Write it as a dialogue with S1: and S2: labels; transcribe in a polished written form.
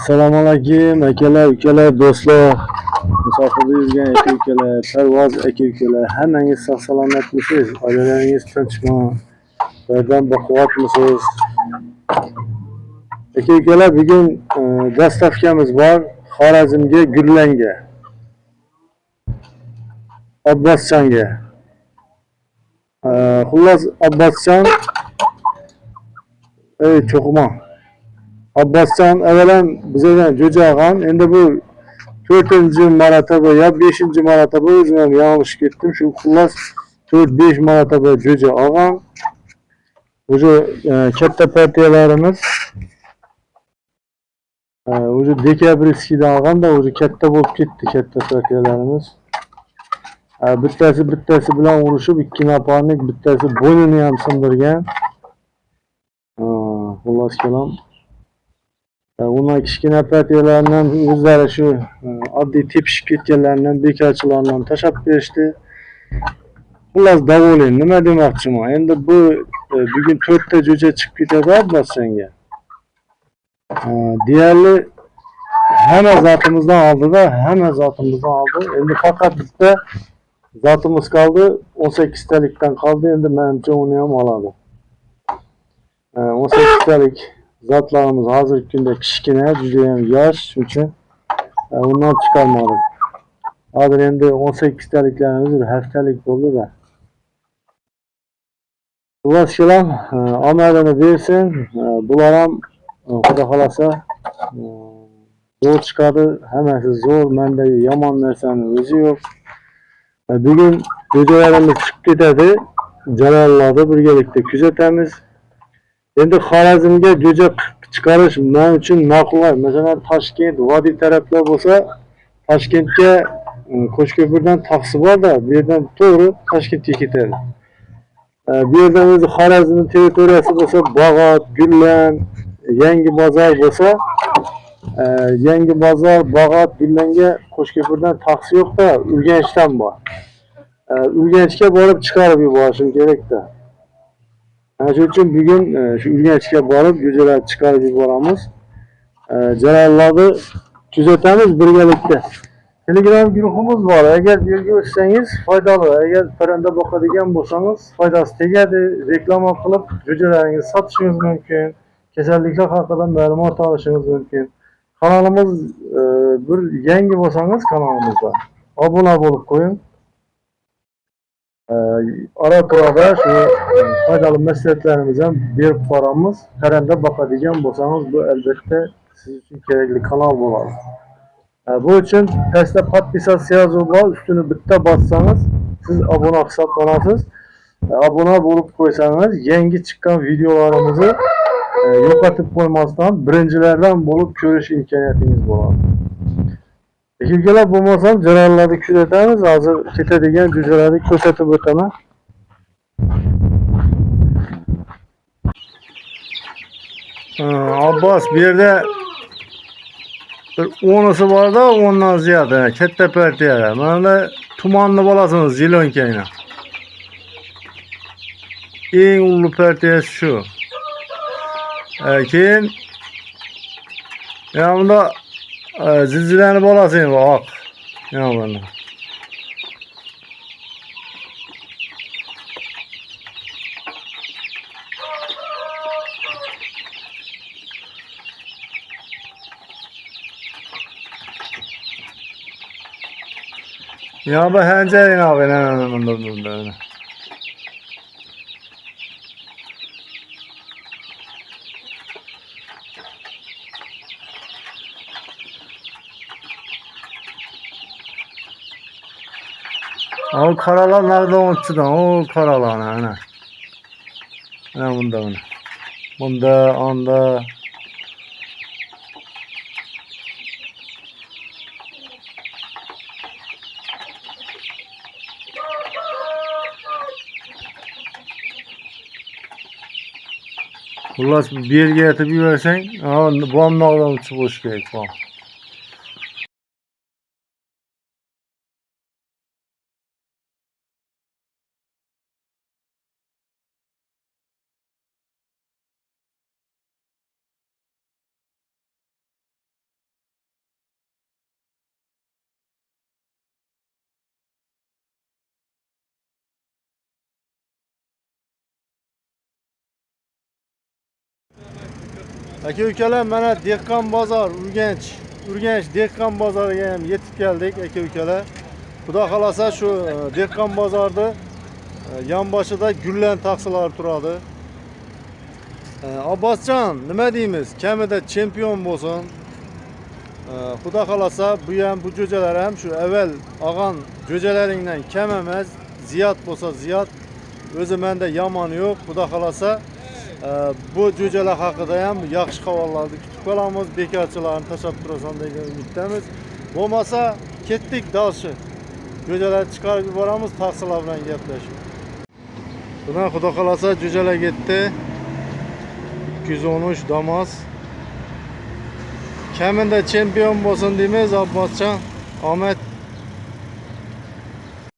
S1: Assalomu alaykum akalar, ukalar, do'stlar. Musofirda yurgan aka ukalar, parvoz aka ukalar, hammangiz sog' salomatmisiz? Oilalaringiz tinchmi? Birdan baquvvatmisiz? Aka ukalar, bugun dastavkamiz bor Xorazmga, Gurlanga, Abbosjonga. Xullas Abbosjon, cho'qima. Abbosjon avalan bizdan jo'jag'an, endi bu 4-marotaba ya 5-marotaba o'zim ham yanglishib ketdim. Shu xullas 4-5 marotaba jo'ja olgan. O'sha katta partiyalarimiz o'sha dekabrskiydan olganda o'sha katta bo'lib ketdi, katta partiyalarimiz. Bittasi bilan urushib, ikki nafarlik bittasi bo'ynini ham sindirgan. Xullas kalom. Bundan kichkina partiyalardan o'zlari shu oddiy tepishib ketganlardan, bekorchilardan tashlab berishdi. Xullas davolang, nima demoqchiman? Endi bu bugun 4 ta jo'ja chiqib ketadi Abbosjonga. Deyarli hamma zotimizdan oldi. Endi faqat bitta zotimiz qoldi, 18 talikdan qoldi. Endi menimcha uni ham oladi. 18 talik zotlarimiz hozirgi kunda kichkina, juda ham yosh, shuning uchun undan chiqarmadik. Hozir endi 18 taliklarimiz haftalik bo'ldi-da. Xullas kalom, omadini bersin. Bular ham Xudo xolasa zo'r chiqadi. Hammasi zo'r, mendagi yomon narsaning o'zi yo'q. Bugun jo'jalarimiz chiqib ketadi. Jarayonlarni birgalikda kuzatamiz. Endi Xorazmga jo'ja chiqarish men uchun ma'qul. Masalan, Toshkent, Vodiy taraflar bo'lsa, Toshkentga Qo'shko'pirdan taksi bor-da, bu yerdan to'g'ri Toshkentga ketadi. Bu yerdan o'zi Xorazm territoriyasi bo'lsa, Bog'ot, Gullan, Yangi bozor bo'lsa, Yangi bozor, Bog'ot, Gullanga Qo'shko'pirdan taksi yo'q-da, Urganchdan bor. Urganchga borib chiqarib yuborishim kerak-da. Shuning uchun bugun shu Urganchga borib jo'jalarni chiqarib yuboramiz. Jarayonlarni kuzatamiz birgalikda. Telegram guruhimiz bor. Agar bu yerga o'tsangiz foydali. Agar parranda boqadigan bo'lsangiz, foydasi tegadi. Reklama qilib jo'jalaringizni sotishingiz mumkin. Kasalliklar haqida ma'lumot olishingiz mumkin. Kanalimiz bir yangi bo'lsangiz kanalimizga obuna bo'lib qo'ying. Ara-turada shu foydali maslahatlarimizni ham berib boramiz. Parranda boqadigan bo'lsangiz, bu albatta siz uchun kerakli kanal bo'ladi. Bu uchun pastda podpisatsiya yozuvi bor, ustini bitta bossangiz siz obuna hisoblanasiz. Obuna bo'lib qo'ysangiz, yangi chiqqan videolarimizni yo'qotib qo'ymasdan birinchilardan bo'lib ko'rish imkoniyatingiz bo'ladi. Ukalar, bo'lmasam jarayonlarni kuzatamiz. Hozir ketadigan jo'jalarni ko'rsatib o'taman. Abbos, bu yerda 10'isi bor-da, 10dan ziyod katta partiyalar. Mana tumanni bolasimiz Zelonkayni. Eng ulug' partiyasi shu. Keyin bunda zilzilani bolasi bor. Bunda. Ya bu hancarin abi ne. O karalar nerede uçtudan? O karalar ana. Ana bunda. Bunda, onda. Xullas bir yerga yetib yuborsang, bomdog'dan uchib bo'lish kerak. Aka ukalar, mana Dehqon bozor, Urganch Dehqon bozoriga ham yetib keldik aka ukalar. Xudo xolasa shu Dehqon bozorida yonboshida gullan taxsilari turadi. Abbosjon, nima deymiz? Kamida chempion bo'lsin. Xudo xolasa bu jo'jalar ham shu avval olgan jo'jalaringdan kam emas, ziyod bo'lsa ziyod. O'zi menda yomoni yo'q. Xudo xolasa bu jo'jalar haqida ham yaxshi xabarlarni kutib qolamiz. Bekorchilarni tashab turasan degan umiddamiz. Bo'lmasa ketdik dalshi. Jo'jalar chiqarib yuboramiz, taqsillar bilan gaplashib. Buna xudo xolasa jo'jalar ketdi. 213 Damas. Kamida chempion bo'lsin deymiz Abbosjon. Omad